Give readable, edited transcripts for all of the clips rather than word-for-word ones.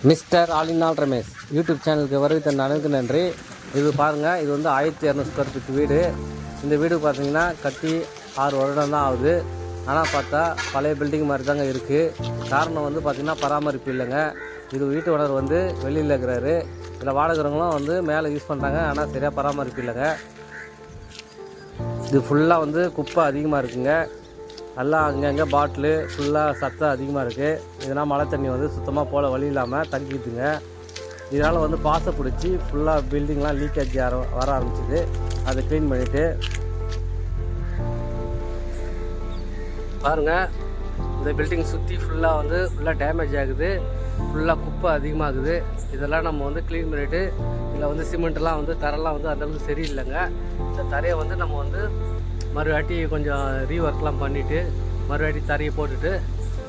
Mister ஆலினால் Ramesh YouTube சேனலுக்கு வருகை தந்த அனைவருக்கு நன்றி. இது பாருங்கள், இது வந்து 1200 ஸ்கொயர் ஃபீட் வீடு. இந்த வீடு பார்த்தீங்கன்னா கட்டி 6 வருடம் தான் ஆகுது. ஆனால் பார்த்தா பழைய பில்டிங் மாதிரி தாங்க இருக்குது. காரணம் வந்து பார்த்திங்கன்னா பராமரிப்பு இல்லைங்க. இது வீட்டு ஓனர் வந்து வெளியில் இருக்கிறாரு. இதில் வாடகைங்களும் வந்து மேலே யூஸ் பண்ணுறாங்க, ஆனால் சரியாக பராமரிப்பு இல்லைங்க. இது ஃபுல்லாக வந்து குப்பை அதிகமாக இருக்குங்க. நல்லா அங்கங்கே பாட்டிலு ஃபுல்லாக சத்தம் அதிகமாக இருக்குது. இதனால் மழை தண்ணி வந்து சுத்தமாக போல வழி இல்லாமல் தங்கிக்குதுங்க. இதனால் வந்து பாசை பிடிச்சி ஃபுல்லாக பில்டிங்லாம் லீக்கேஜ் வர ஆரம்பிச்சிது. அதை க்ளீன் பண்ணிவிட்டு பாருங்கள், இந்த பில்டிங் சுற்றி ஃபுல்லாக டேமேஜ் ஆகுது. ஃபுல்லாக குப்பை அதிகமாகுது. இதெல்லாம் நம்ம வந்து க்ளீன் பண்ணிவிட்டு இதில் வந்து சிமெண்ட்லாம் வந்து தரெல்லாம் வந்து அந்தளவுக்கு சரியில்லைங்க. இந்த தரையை வந்து நம்ம வந்து மறுவாட்டி கொஞ்சம் ரீஒர்க்லாம் பண்ணிவிட்டு மறுவாட்டி தரையை போட்டுட்டு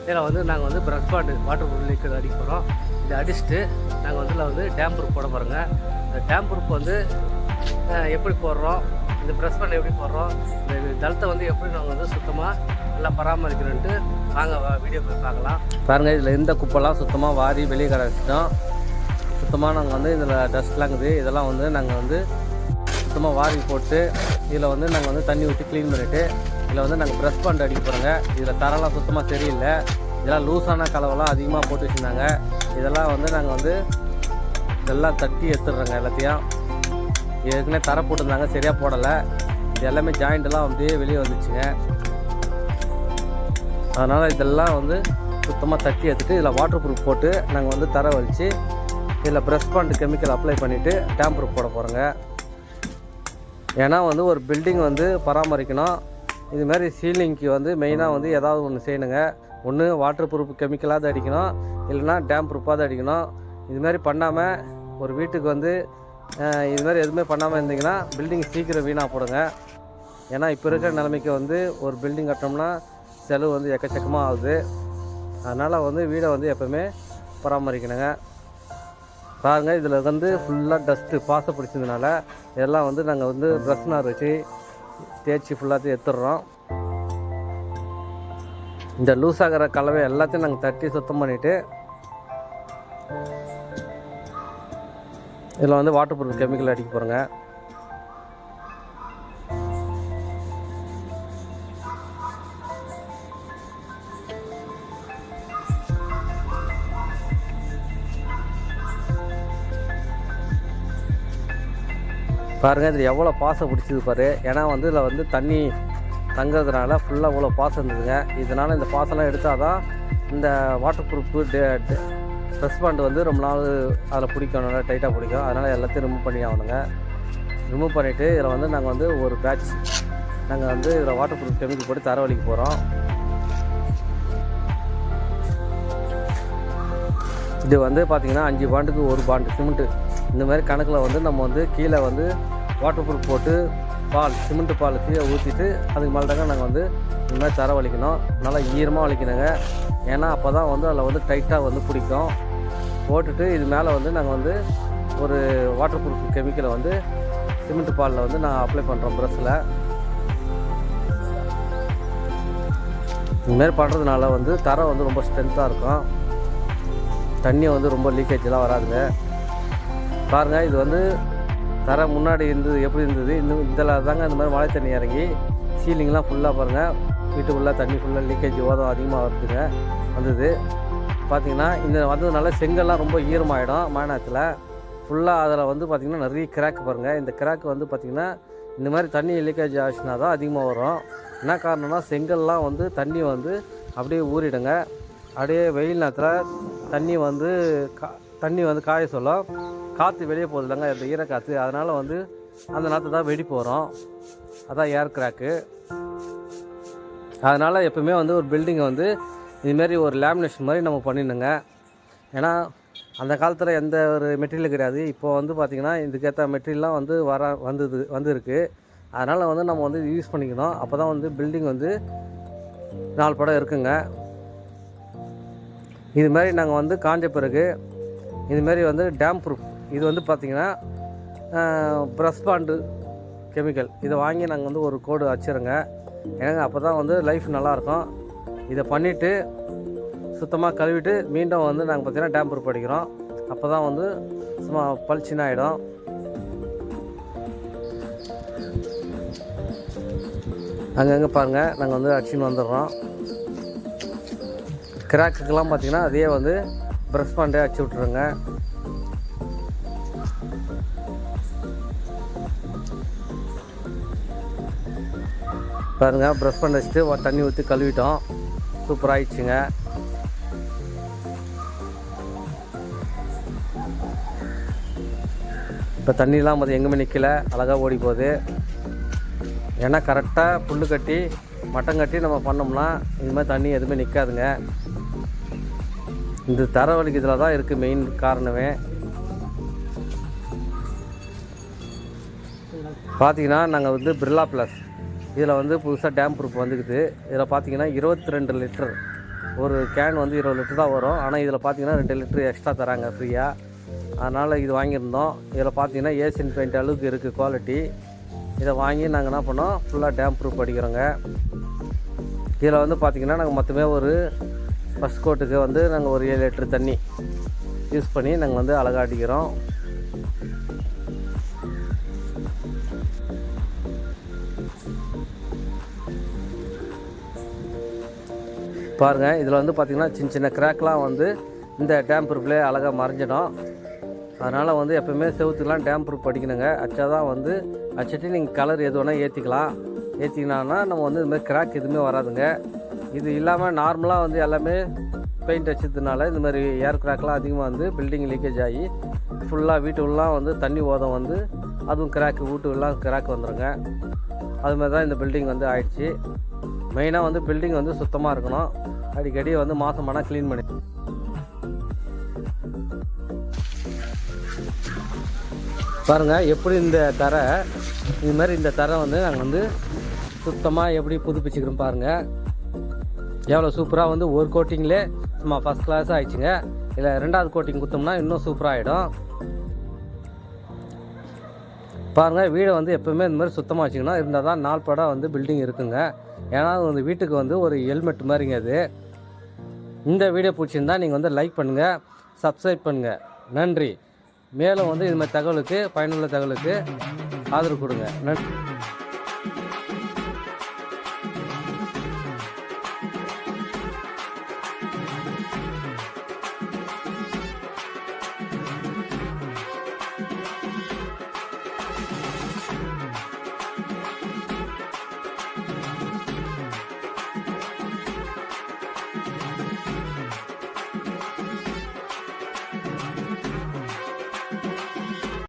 இதில் வந்து நாங்கள் வந்து ப்ரஷ் பாண்டு வாட்டர் ப்ரூஃப் லிக்விட் அடிக்க போகிறோம். இதை அடிச்சுட்டு நாங்கள் வந்து இதில் வந்து டேம் ப்ரூஃப் போட போகிறோங்க. இந்த டேம் ப்ரூஃப் வந்து எப்படி போடுறோம், இந்த ப்ரஷ் பாண்டு எப்படி போடுறோம், இந்த தளத்தை வந்து எப்படி நாங்கள் வந்து சுத்தமாக நல்லா பராமரிக்கிறோன்ட்டு நாங்கள் வீடியோ போய் பார்க்கலாம். பாருங்கள், இதில் எந்த குப்பைலாம் சுத்தமாக வாரி வெளியே கிடச்சிட்டோம். சுத்தமாக நாங்கள் வந்து இதில் டஸ்ட்லாம் இருக்குது. இதெல்லாம் வந்து நாங்கள் வந்து சுத்தமாக வாரி போட்டு இதில் வந்து நாங்கள் வந்து தண்ணி ஊற்றி க்ளீன் பண்ணிவிட்டு இதில் வந்து நாங்கள் ப்ரஷ் பாண்டு அடிக்க போகிறோங்க. இதில் தரெல்லாம் சுத்தமாக சரியில்லை. இதெல்லாம் லூஸான கலவெல்லாம் அதிகமாக போட்டு வச்சுருந்தாங்க. இதெல்லாம் வந்து நாங்கள் வந்து இதெல்லாம் தட்டி எடுத்துடுறோங்க. எல்லாத்தையும் ஏற்கனவே தரை போட்டிருந்தாங்க, சரியாக போடலை. இது எல்லாமே ஜாயிண்டெல்லாம் அப்படியே வெளியே வந்துச்சுங்க. அதனால் இதெல்லாம் வந்து சுத்தமாக தட்டி எடுத்துகிட்டு இதில் வாட்டர் ப்ரூஃப் போட்டு நாங்கள் வந்து தரை வலித்து இதில் ப்ரஷ் பாண்டு கெமிக்கல் அப்ளை பண்ணிவிட்டு டேம் ப்ரூஃப் போட போகிறோங்க. ஏன்னா வந்து ஒரு பில்டிங் வந்து பராமரிக்கணும். இதுமாரி சீலிங்க்கு வந்து மெயினாக வந்து ஏதாவது ஒன்று செய்யணுங்க. ஒன்று வாட்டர் ப்ரூஃப் கெமிக்கலாவது அடிக்கணும், இல்லைனா டேம் ப்ரூஃபாவது அடிக்கணும். இதுமாரி பண்ணாமல் ஒரு வீட்டுக்கு வந்து இதுமாதிரி எதுவுமே பண்ணாமல் இருந்தீங்கன்னா பில்டிங் சீக்கிரம் வீணாக போடுங்க. ஏன்னா இப்போ இருக்கிற நிலைமைக்கு வந்து ஒரு பில்டிங் கட்டினோம்னா செலவு வந்து எக்கச்சக்கமாக ஆகுது. அதனால் வந்து வீடை வந்து எப்போவுமே பராமரிக்கணுங்க. பாருங்கள், இதில் வந்து ஃபுல்லாக டஸ்ட்டு பாசை பிடிச்சதுனால இதெல்லாம் வந்து நாங்கள் வந்து ப்ரஷ் நார் வச்சு தேய்ச்சி ஃபுல்லாத்தையும் எடுத்துடுறோம். இந்த லூஸ் ஆகிற கலவை எல்லாத்தையும் நாங்கள் தட்டி சுத்தம் பண்ணிவிட்டு இதில் வந்து வாட்டர் ப்ரூஃப் கெமிக்கல் அடிக்க போகிறோங்க. பாருங்கள், இது எவ்வளோ பாசம் பிடிச்சிது பாரு. ஏன்னா வந்து இதில் வந்து தண்ணி தங்கிறதுனால ஃபுல்லாக இவ்வளோ பாசம் இருந்ததுங்க. இதனால் இந்த பாசம்லாம் எடுத்தால் தான் இந்த வாட்டர் ப்ரூஃபு ப்ரஷ் பாண்டு வந்து ரொம்ப நாள் அதில் பிடிக்கும், நல்லா டைட்டாக பிடிக்கும். அதனால் எல்லாத்தையும் ரிமூவ் பண்ணி ஆகணுங்க. ரிமூவ் பண்ணிவிட்டு இதில் வந்து நாங்கள் வந்து ஒரு பேட்ச் நாங்கள் வந்து இதில் வாட்டர் ப்ரூஃப் கெமிக்கல் போட்டு தர வலிக்க போகிறோம். இது வந்து பார்த்திங்கன்னா 5 பாண்டுக்கு 1 பாண்டு சிமெண்ட்டு இந்த மாதிரி கணக்கில் வந்து நம்ம வந்து கீழே வந்து வாட்டர் ப்ரூஃப் போட்டு சிமெண்ட்டு பால் கீழே ஊற்றிட்டு அதுக்கு மேலே தாங்க நாங்கள் வந்து இந்த மாதிரி தர வலிக்கணும். நல்லா ஈரமாக வலிக்கணுங்க. ஏன்னா அப்போ தான் வந்து அதில் வந்து டைட்டாக வந்து பிடிக்கும். போட்டுட்டு இது மேலே வந்து நாங்கள் வந்து ஒரு வாட்டர் ப்ரூஃப் கெமிக்கலை வந்து சிமெண்ட்டு பாலில் வந்து நாங்கள் அப்ளை பண்ணுறோம் ப்ரஷ்ஷில். இதுமாரி பண்ணுறதுனால வந்து தரை வந்து ரொம்ப ஸ்ட்ரென்த்தாக இருக்கும். தண்ணி வந்து ரொம்ப லீக்கேஜெலாம் வராதுங்க. பாருங்கள், இது வந்து தரை முன்னாடி இருந்தது எப்படி இருந்தது, இன்னும் இதில் தாங்க இந்த மாதிரி மழை தண்ணி இறங்கி சீலிங்லாம் ஃபுல்லாக பாருங்கள், வீட்டுக்குள்ளே தண்ணி ஃபுல்லாக லீக்கேஜ் ஓதம் அதிகமாக வந்தது. பார்த்திங்கன்னா இந்த வந்ததுனால செங்கல்லாம் ரொம்ப ஈரமாகிடும். மழை நேரத்தில் ஃபுல்லாக அதில் வந்து பார்த்திங்கன்னா நிறைய கிராக் பாருங்கள். இந்த கிராக் வந்து பார்த்திங்கன்னா இந்த மாதிரி தண்ணி லீக்கேஜ் ஆச்சுன்னா தான் அதிகமாக வரும். என்ன காரணம்னா செங்கல்லாம் வந்து தண்ணி வந்து அப்படியே ஊறிடுங்க. அப்படியே வெயில் நேரத்தில் தண்ணி வந்து காய சொல்லும். காற்று வெளியே போகுது இல்லைங்க, இந்த ஈரக்காற்று. அதனால் வந்து அந்த நேரத்தை தான் வெடிப்பு வரும். அதான் ஏர் கிராக்கு. அதனால் எப்பவுமே வந்து ஒரு பில்டிங்கை வந்து இதுமாரி ஒரு லேமினேஷன் மாதிரி நம்ம பண்ணிடணுங்க. ஏன்னா அந்த காலத்தில் எந்த ஒரு மெட்டீரியல் கிடையாது. இப்போ வந்து பார்த்திங்கன்னா இதுக்கேற்ற மெட்டீரியல்லாம் வந்து வந்துருக்கு. அதனால் வந்து நம்ம வந்து யூஸ் பண்ணிக்கணும். அப்போ தான் வந்து பில்டிங் வந்து 4 படம் இருக்குங்க. இது மாதிரி நாங்கள் வந்து காஞ்ச பிறகு இதுமாரி வந்து டேம் ப்ரூஃப் இது வந்து பார்த்திங்கன்னா ப்ரஷ் பாண்டு கெமிக்கல் இதை வாங்கி நாங்கள் வந்து ஒரு கோடு வச்சுருங்க. ஏங்க அப்போ தான் வந்து லைஃப் நல்லாயிருக்கும். இதை பண்ணிவிட்டு சுத்தமாக கழுவிட்டு மீண்டும் வந்து நாங்கள் பார்த்திங்கன்னா டேம் ப்ரூஃப் அடிக்கிறோம். அப்போ தான் வந்து சும்மா பளிச்சுன்னு ஆகிடும். அங்கங்கே பாருங்கள், நாங்கள் வந்து அடிச்சுன்னு வந்துடுறோம். கிராக்குக்கெல்லாம் பார்த்திங்கன்னா அதே வந்து ப்ரஷ் பண்ணே அடிச்சு விட்ருங்க. பாருங்கள், ப்ரஷ் பண்ண வச்சுட்டு தண்ணி ஊற்றி கழுவிட்டோம். சூப்பராக ஆயிடுச்சுங்க. இப்போ தண்ணிலாம் பார்த்து எங்கேயுமே நிற்கல, அழகாக ஓடி போகுது. ஏன்னா கரெக்டாக புல் கட்டி மட்டம் கட்டி நம்ம பண்ணோம்னா இது மாதிரி தண்ணி எதுவுமே நிற்காதுங்க. இந்த தர வலிக்கிறதுல தான் இருக்குது மெயின் காரணமே. பார்த்திங்கன்னா நாங்கள் வந்து பிர்லா ப்ளஸ் இதில் வந்து புதுசாக டேம் ப்ரூஃப் வந்துக்குது. இதில் பார்த்திங்கன்னா 22 லிட்டர் ஒரு கேன் வந்து 20 லிட்டர் தான் வரும். ஆனால் இதில் பார்த்திங்கன்னா 2 லிட்டர் எக்ஸ்ட்ரா தராங்க ஃப்ரீயாக. அதனால் இது வாங்கியிருந்தோம். இதில் பார்த்திங்கன்னா ஏசியன் பெயிண்ட் அளவுக்கு இருக்குது குவாலிட்டி. இதை வாங்கி நாங்கள் என்ன பண்ணோம், ஃபுல்லாக டேம் ப்ரூஃப் அடிக்கிறோங்க. இதில் வந்து பார்த்திங்கன்னா நாங்கள் மொத்தமே ஒரு ஃபஸ்ட் கோட்டுக்கு வந்து நாங்கள் ஒரு 7 லிட்டர் தண்ணி யூஸ் பண்ணி நாங்கள் வந்து அழகாக அடிக்கிறோம். பாருங்கள், இதில் வந்து பார்த்திங்கன்னா சின்ன சின்ன கிராக்லாம் வந்து இந்த டேம் ப்ரூஃப்லேயே அழகாக மறைஞ்சிடும். அதனால் வந்து எப்போயுமே செவுத்துக்கெலாம் டேம் ப்ரூஃப் அடிக்கணுங்க. அச்சா தான் வந்து அடிச்சுட்டு நீங்கள் கலர் எது வேணால் ஏற்றிக்கலாம். ஏற்றிக்கினான்னா நம்ம வந்து இதுமாதிரி கிராக் எதுவுமே வராதுங்க. இது இல்லாமல் நார்மலாக வந்து எல்லாமே பெயிண்ட் அடிச்சதுனால இந்த மாதிரி ஏர் கிராக்லாம் அதிகமாக வந்து பில்டிங் லீக்கேஜ் ஆகி ஃபுல்லாக வீட்டுலாம் வந்து தண்ணி ஓதம் வந்து அதுவும் கிராக்கு வீட்டுலாம் கிராக் வந்துடுங்க. அதுமாதிரி தான் இந்த பில்டிங் வந்து ஆயிடுச்சு. மெயினாக வந்து பில்டிங் வந்து சுத்தமாக இருக்கணும். அடிக்கடி வந்து மாதமானால் க்ளீன் பண்ணி பாருங்கள் எப்படி இந்த தரை இது மாதிரி இந்த தரை வந்து நாங்கள் வந்து சுத்தமாக எப்படி புதுப்பிச்சுக்கிறோம் பாருங்கள். எவ்வளோ சூப்பராக வந்து ஒரு கோட்டிங்லே சும்மா ஃபஸ்ட் கிளாஸாக ஆயிடுச்சுங்க. இல்லை 2வது கோட்டிங் கொடுத்தோம்னா இன்னும் சூப்பராக ஆகிடும். பாருங்கள், வீடை வந்து எப்போவுமே இந்த மாதிரி சுத்தமாக வச்சிங்கன்னா இருந்தால் தான் நாள் படம் வந்து பில்டிங் இருக்குங்க. ஏன்னா அது வந்து வீட்டுக்கு வந்து ஒரு ஹெல்மெட் மாதிரிங்க அது. இந்த வீடியோ பிடிச்சிருந்தா நீங்கள் வந்து லைக் பண்ணுங்கள், சப்ஸ்கிரைப் பண்ணுங்கள். நன்றி. மேலும் வந்து இது மாதிரி தகவலுக்கு பயனுள்ள தகவலுக்கு ஆதரவு கொடுங்க. நன்றி.